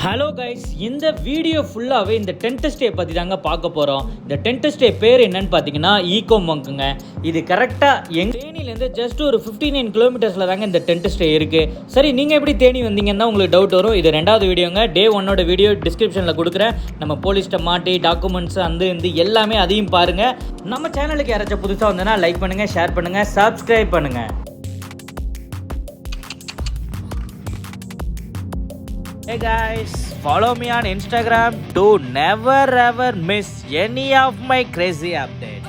Hello guys, இந்த video ஃபுல்லாகவே இந்த டென்ட் ஸ்டே பற்றி தாங்க பார்க்க போகிறோம். இந்த டென்ட் ஸ்டே பேர் என்னன்னு பார்த்தீங்கன்னா ஈகோ மங்க்குங்க. இது கரெக்டாக தேனிலேருந்து ஜஸ்ட் ஒரு 59 கிலோமீட்டர்ஸில் தாங்க இந்த டென்ட் ஸ்டே இருக்குது. சரி, நீங்கள் எப்படி தேனி வந்தீங்கன்னா உங்களுக்கு டவுட் வரும். இது 2வது வீடியோங்க. டே 1ஓட வீடியோ டிஸ்கிரிப்ஷனில் கொடுக்குறேன். நம்ம போலீஸ்ட்டை மாட்டி டாக்குமெண்ட்ஸ் இந்த எல்லாமே அதையும் பாருங்கள். நம்ம சேனலுக்கு யாராச்சும் புதுசாக வந்ததுன்னா லைக் பண்ணுங்கள், ஷேர் பண்ணுங்கள், சப்ஸ்கிரைப் பண்ணுங்கள். Hey guys, follow me on Instagram to never ever miss any of my crazy updates.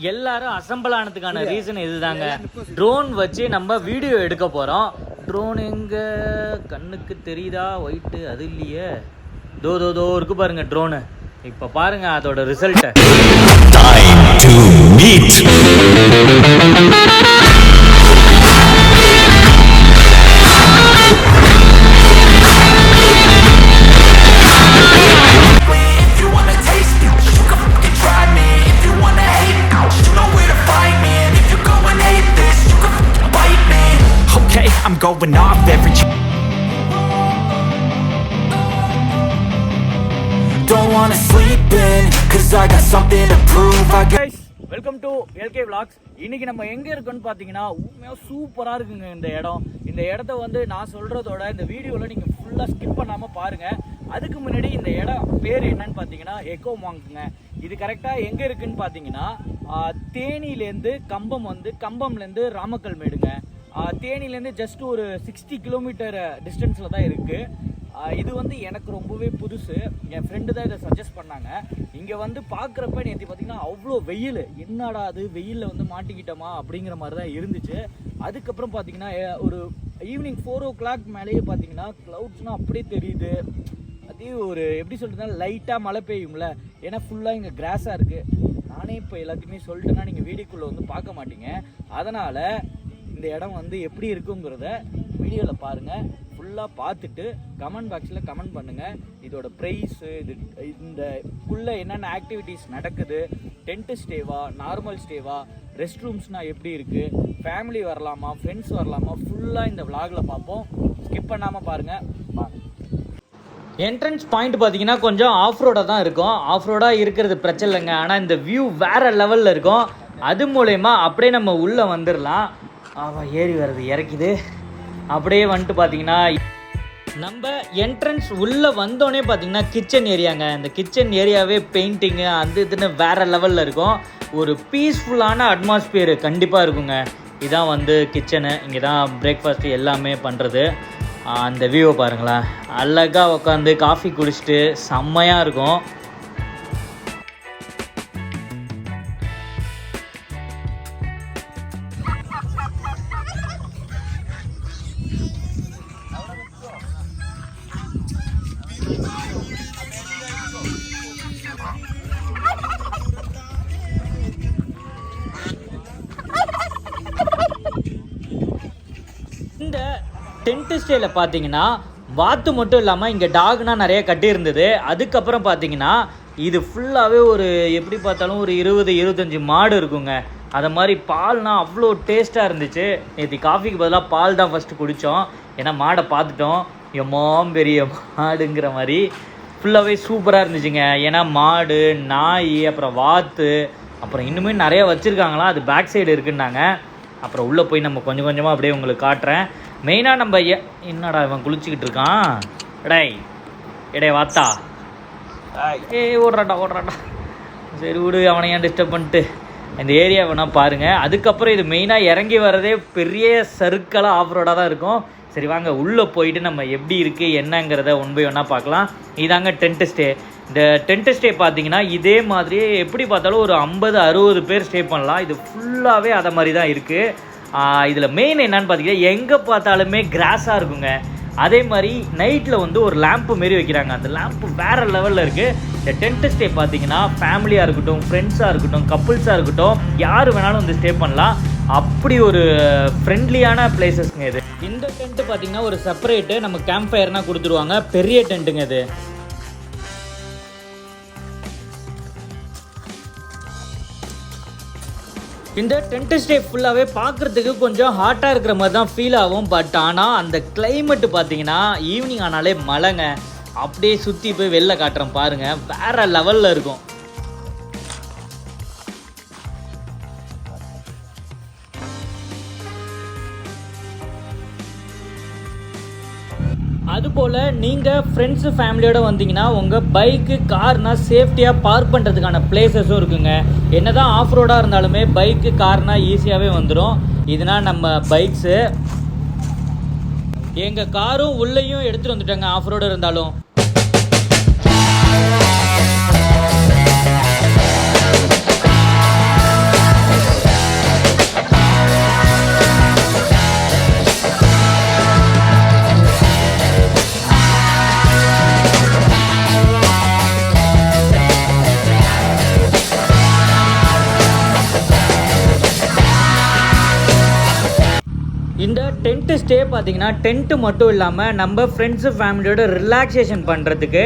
எல்லாரும் அசம்பிள் ஆனதுக்கான ரீசன் இதுதாங்க. ட்ரோன் வச்சு நம்ம வீடியோ எடுக்க போகிறோம். ட்ரோன் எங்க கண்ணுக்கு தெரியுதா? ஒயிட்டு அது இல்லையே, தோ இருக்கு பாருங்க ட்ரோனு. இப்போ பாருங்க அதோட ரிசல்ட்டை. I'm going off every Don't wanna sleep in cause I got something to prove. Guys, welcome to LK Vlogs. இன்னைக்கு நம்ம எங்க இருக்கோம்னு பாத்தீங்கன்னா உண்மையா சூப்பரா இருக்குங்க இந்த இடம். இந்த இடத்த நான் சொல்றதோட இந்த வீடியோல நீங்க ஃபுல்லா ஸ்கிப் பண்ணாம பாருங்க. அதுக்கு முன்னாடி இந்த இடம் பேர் என்னன்னு பாத்தீங்கன்னா எக்கோ மாங்குங்க. இது கரெக்டா எங்க இருக்குன்னு பாத்தீங்கன்னா தேனிலேருந்து கம்பம்லேருந்து ராமக்கல்மேடுங்க. தேனிலேருந்து ஜஸ்ட் ஒரு 60 கிலோமீட்டர் டிஸ்டன்ஸில் தான் இருக்குது. இது எனக்கு ரொம்பவே புதுசு. என் ஃப்ரெண்டு தான் இதை சஜஸ்ட் பண்ணாங்க. இங்கே பார்க்குறப்ப நேற்று பார்த்திங்கன்னா அவ்வளோ வெயில், என்னடா அது வெயிலில் மாட்டிக்கிட்டோமா அப்படிங்கிற மாதிரி தான் இருந்துச்சு. அதுக்கப்புறம் பார்த்திங்கன்னா ஒரு ஈவினிங் 4 o'clock மேலேயே பார்த்திங்கன்னா க்ளவுட்ஸ்னால் அப்படியே தெரியுது. அதே ஒரு எப்படி சொல்கிறதுனா லைட்டாக மழை பெய்யும்ல, ஏன்னா ஃபுல்லாக இங்கே கிராஸாக இருக்குது. நானே இப்போ எல்லாத்தையுமே சொல்லிட்டேன்னா நீங்கள் வீடியோக்குள்ளே பார்க்க மாட்டீங்க. அதனால் இந்த இடம் எப்படி இருக்குங்கிறத வீடியோவில் பாருங்கள். ஃபுல்லாக பார்த்துட்டு கமெண்ட் பாக்ஸில் கமெண்ட் பண்ணுங்கள். இதோட ப்ரைஸு, இதுக்குள்ளே என்னென்ன ஆக்டிவிட்டீஸ் நடக்குது, டென்ட்டு ஸ்டேவா, நார்மல் ஸ்டேவா, ரெஸ்ட் ரூம்ஸ்னால் எப்படி இருக்குது, ஃபேமிலி வரலாமா, ஃப்ரெண்ட்ஸ் வரலாமா, ஃபுல்லாக இந்த விலாகில் பார்ப்போம். ஸ்கிப் பண்ணாமல் பாருங்கள். என்ட்ரன்ஸ் பாயிண்ட் பார்த்தீங்கன்னா கொஞ்சம் ஆஃப் ரோடாக தான் இருக்கும். ஆஃப் ரோடாக இருக்கிறது பிரச்சனை இல்லைங்க. ஆனால் இந்த வியூ வேறு லெவலில் இருக்கும். அது மூலயமா அப்படியே நம்ம உள்ளே வந்துடலாம். ஏறி வர்றது இறக்கிது. அப்படியே பார்த்தீங்கன்னா நம்ம என்ட்ரன்ஸ் உள்ளே வந்தோடனே பார்த்தீங்கன்னா கிச்சன் ஏரியாங்க. இந்த கிச்சன் ஏரியாவே பெயிண்டிங்கு இதுன்னு வேறு லெவலில் இருக்கும். ஒரு பீஸ்ஃபுல்லான அட்மாஸ்பியர் கண்டிப்பாக இருக்குங்க. இதான் கிச்சனு. இங்கே தான் பிரேக்ஃபாஸ்ட்டு எல்லாமே பண்ணுறது. அந்த வியூவை பாருங்களேன். அழகாக உட்காந்து காஃபி குடிச்சிட்டு செம்மையாக இருக்கும். இந்த டென்ட் ஸ்டேயில் பார்த்தீங்கன்னா வாத்து மட்டும் இல்லாமல் இங்கே டாக்னா நிறைய கட்டியிருந்தது. அதுக்கப்புறம் பார்த்தீங்கன்னா இது ஃபுல்லாகவே ஒரு எப்படி பார்த்தாலும் ஒரு 20-25 மாடு இருக்குங்க. அதை மாதிரி பால்னால் அவ்வளோ டேஸ்ட்டாக இருந்துச்சு. நேற்று காஃபிக்கு பதிலாக பால் தான் ஃபஸ்ட்டு குடித்தோம். ஏன்னா மாடை பார்த்துட்டோம், எம்மாம் பெரிய மாடுங்கிற மாதிரி. ஃபுல்லாகவே சூப்பராக இருந்துச்சுங்க. ஏன்னா மாடு, நாய், அப்புறம் வாத்து, அப்புறம் இன்னுமே நிறைய வச்சுருக்காங்களாம். அது பேக் சைடு இருக்குன்னாங்க. அப்புறம் உள்ளே போய் நம்ம கொஞ்சம் கொஞ்சமாக அப்படியே உங்களுக்கு காட்டுறேன். மெயினாக நம்ம என்னடா இவன் குளிச்சுக்கிட்டு இருக்கான், எடே வாத்தா, ஓடுறாட்டா. சரி விடு, அவனை ஏன் டிஸ்டர்ப் பண்ணிட்டு. இந்த ஏரியா வேணால் பாருங்கள். அதுக்கப்புறம் இது மெயினாக இறங்கி வர்றதே பெரிய சர்க்கிளாக ஆஃப் ரோடாக தான் இருக்கும். சரி வாங்க உள்ளே போயிட்டு நம்ம எப்படி இருக்குது என்னங்கிறத 1 by 1 பார்க்கலாம். இதாங்க டென்ட் ஸ்டே. இந்த டென்ட் ஸ்டே பார்த்தீங்கன்னா இதே மாதிரியே எப்படி பார்த்தாலும் ஒரு 50-60 பேர் ஸ்டே பண்ணலாம். இது ஃபுல்லாகவே அதை மாதிரி தான் இருக்குது. இதில் மெயின் என்னன்னு பார்த்தீங்கன்னா எங்கே பார்த்தாலுமே கிராஸாக இருக்குங்க. அதே மாதிரி நைட்டில் வந்து ஒரு லேம்ப்பு மாரி வைக்கிறாங்க. அந்த லேம்ப்பு வேறு லெவலில் இருக்குது. இந்த டென்ட் ஸ்டே பார்த்தீங்கன்னா ஃபேமிலியாக இருக்கட்டும், ஃப்ரெண்ட்ஸாக இருக்கட்டும், கப்புள்ஸாக இருக்கட்டும், யார் வேணாலும் வந்து ஸ்டே பண்ணலாம். அப்படி ஒரு ஃப்ரெண்ட்லியான பிளேசஸ்ங்க இது. இந்த டென்ட்டு பார்த்தீங்கன்னா ஒரு செப்பரேட்டு நம்ம கேம்ப் ஃபயர்னால் கொடுத்துருவாங்க. பெரிய டென்ட்டுங்க இது. இந்த டென்ட் ஸ்டே ஃபுல்லாகவே பார்க்குறதுக்கு கொஞ்சம் ஹாட்டாக இருக்கிற மாதிரி தான் ஃபீல் ஆகும். பட் ஆனால் அந்த கிளைமேட்டு பார்த்தீங்கன்னா ஈவினிங் ஆனாலே மழைங்க. அப்படியே சுற்றி போய் வெளில காட்டுறேன் பாருங்கள், வேறு லெவலில் இருக்கும். அதுபோல் நீங்கள் ஃப்ரெண்ட்ஸு ஃபேமிலியோடு வந்தீங்கன்னா உங்கள் பைக்கு கார்னால் சேஃப்டியாக பார்க் பண்ணுறதுக்கான பிளேசஸும் இருக்குங்க. என்ன தான் ஆஃப் ரோடாக இருந்தாலுமே பைக்கு கார்னால் ஈஸியாகவே வந்துடும். இதனால் நம்ம பைக்ஸு எங்கள் காரும் உள்ளேயும் எடுத்துகிட்டு வந்துட்டோங்க ஆஃப் ரோடு இருந்தாலும். இந்த டென்ட்டு ஸ்டே பார்த்தீங்கன்னா டென்ட்டு மட்டும் இல்லாமல் நம்ம ஃப்ரெண்ட்ஸு ஃபேமிலியோட ரிலாக்ஸேஷன் பண்ணுறதுக்கு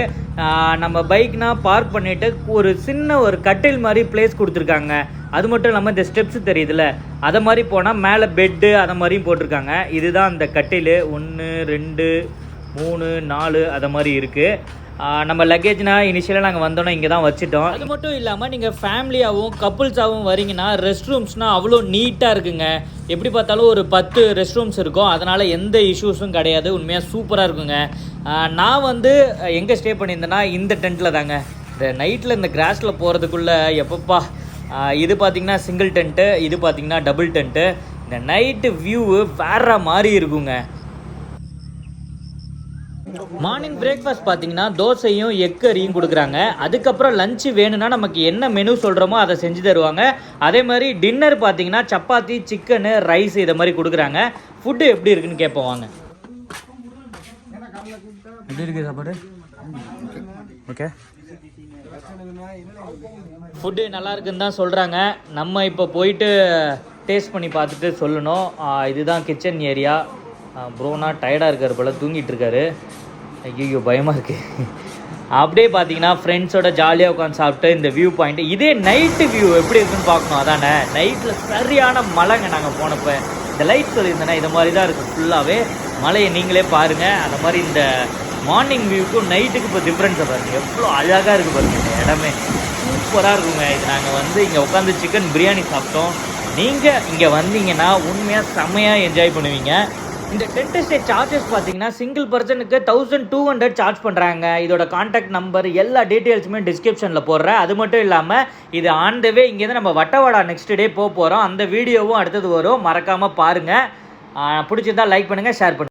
நம்ம பைக்னால் பார்க் பண்ணிவிட்டு ஒரு சின்ன ஒரு கட்டில் மாதிரி பிளேஸ் கொடுத்துருக்காங்க. அது மட்டும் இல்லாமல் இந்த ஸ்டெப்ஸு தெரியுதுல்ல, அதை மாதிரி போனால் மேலே பெட்டு அதை மாதிரியும் போட்டிருக்காங்க. இதுதான் அந்த கட்டில். 1 2 3 4 அதை மாதிரி இருக்குது. நம்ம லக்கேஜ்னா இனிஷியலாக நாங்கள் வந்தோன்னா இங்கே தான் வச்சுட்டோம். அது மட்டும் இல்லாமல் நீங்கள் ஃபேமிலியாகவும் கப்புள்ஸாகவும் வரீங்கன்னா ரெஸ்ட் ரூம்ஸ்னால் அவ்வளோ நீட்டாக இருக்குங்க. எப்படி பார்த்தாலும் ஒரு 10 ரெஸ்ட் ரூம்ஸ் இருக்கும். அதனால் எந்த இஷ்யூஸும் கிடையாது. உண்மையாக சூப்பராக இருக்குங்க. நான் வந்து எங்கே ஸ்டே பண்ணியிருந்தேன்னா இந்த டென்ட்டில் தாங்க. இந்த நைட்டில் இந்த கிராஸில் போகிறதுக்குள்ளே எப்பப்பா. இது பார்த்திங்கன்னா சிங்கிள் டென்ட்டு, இது பார்த்திங்கன்னா டபுள் டென்ட்டு. இந்த நைட்டு வியூவு வேறு மாதிரி இருக்குங்க. மார்னிங் பிரேக்ஃபாஸ்ட் பார்த்தீங்கன்னா தோசையும் எக் கறியும் கொடுக்குறாங்க. அதுக்கப்புறம் லஞ்சு வேணும்னா நமக்கு என்ன மெனு சொல்கிறோமோ அதை செஞ்சு தருவாங்க. அதே மாதிரி டின்னர் பார்த்தீங்கன்னா சப்பாத்தி, சிக்கனு, ரைஸ் இதை மாதிரி கொடுக்குறாங்க. ஃபுட்டு எப்படி இருக்குன்னு கேட்போம் வாங்க. எப்படி இருக்குது சாப்பாடு? ஓகே, ஃபுட்டு நல்லா இருக்குன்னு தான் சொல்கிறாங்க. நம்ம இப்போ போயிட்டு டேஸ்ட் பண்ணி பார்த்துட்டு சொல்லணும். இதுதான் கிச்சன் ஏரியா. ப்ரோனா டயர்டாக இருக்கார் போல், தூங்கிட்டு இருக்காரு. ஐயோ பயமாக இருக்குது. அப்படியே பார்த்தீங்கன்னா ஃப்ரெண்ட்ஸோட ஜாலியாக உட்காந்து சாப்பிட்டு இந்த வியூ பாயிண்ட்டு. இதே நைட்டு வியூ எப்படி இருக்குன்னு பார்க்கணும். அதானே நைட்டில் சரியான மழைங்க. நாங்கள் போனப்போ இந்த லைட் சொல்லியிருந்தேன்னா இது மாதிரி தான் இருக்குது ஃபுல்லாகவே. மழையை நீங்களே பாருங்கள். அந்த மாதிரி இந்த மார்னிங் வியூக்கும் நைட்டுக்கு இப்போ டிஃப்ரென்ஸை பாருங்கள், எவ்வளோ அழகாக இருக்குது பாருங்கள். இந்த இடமே சூப்பராக இருக்குங்க. இது நாங்கள் வந்து இங்கே உட்காந்து சிக்கன் பிரியாணி சாப்பிட்டோம். நீங்கள் இங்கே வந்தீங்கன்னா உண்மையாக செம்மையாக என்ஜாய் பண்ணுவீங்க. இந்த டென்ட் ஸ்டே சார்ஜஸ் பார்த்தீங்கன்னா சிங்கிள் பர்சனுக்கு 1200 சார்ஜ் பண்ணுறாங்க. இதோட கான்டாக்ட் நம்பர் எல்லா டீட்டெயில்ஸுமே டிஸ்கிரிப்ஷனில் போடுறேன். அது மட்டும் இல்லாமல் இது ஆன் த வே இங்கேருந்து நம்ம வட்டவாடா நெக்ஸ்ட் டே போக போகிறோம். அந்த வீடியோவும் அடுத்தது வரும், மறக்காமல் பாருங்கள். பிடிச்சிருந்தா லைக் பண்ணுங்கள், ஷேர் பண்ணுங்கள்.